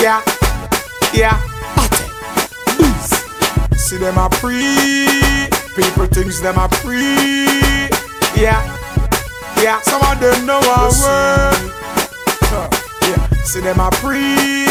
Yeah, yeah. See them a pre, people thinks them a pre. Yeah, yeah. Some of them know our word. Yeah, see them a pre.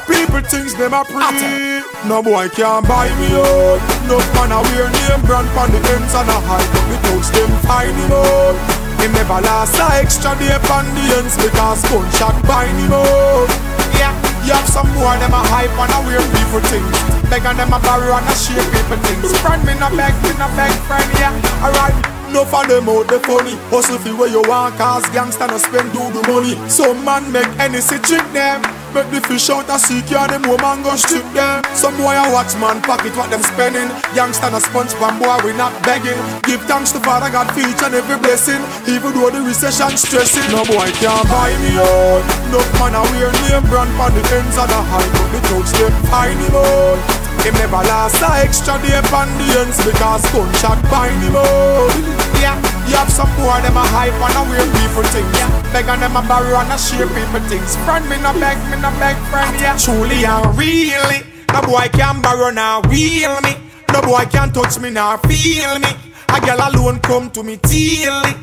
People thinks them a pre. No boy can't buy me out. No man a wear name brand pon the ends and a hide up the touch them find him out. Him never last a extra day pon the ends because gunshot bind him out. Yeah, you have some more them a hype and a weird people things. Beg and them a borrow and a share people things. Friend me no beg friend, yeah, alright. No for them out the funny. Hustle fi where you want cause gangsta no spend do the money. Some man make any trick them. Make the fish out a sea car them woman go strip them. Some boy a watch man pocket what them spending. Gangsta no sponge pan boy we not begging. Give thanks to Father God for each and every blessing. Even though the recession stressing. No boy can't buy me out. No man a wear name brand pon the ends of the high. But the touch them find him out. Him never last a extra day pon the ends because gunshot bind him out. Yeah, you have some boy them a hype and a weird people things. Yeah, beg and them a borrow and a share people things. Friend me no beg friend, yeah. Truly and really, no boy can borrow now wheel me. No boy can touch me now feel me. A girl alone come to me till it.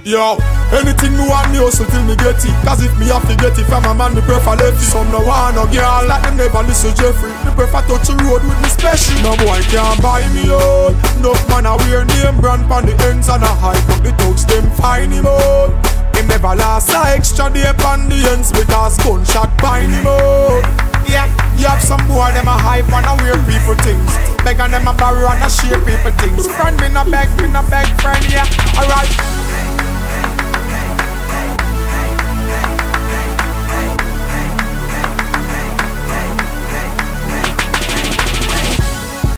Yo, anything me want me hustle till me get it. Cause if me have to get it from a man, me prefer left it. Some no want no girl like them never listen Jeffrey. Me prefer touch the road with me special. No boy can't buy me out. No man a wear name brand pon the ends and a hype up the touch them find him out. Him never last a extra day pon the ends because gunshot bind him out. Yeah, you have some boy them a hype and a weird people things. Beg and them a borrow and a share people things. Friend me no beg friend.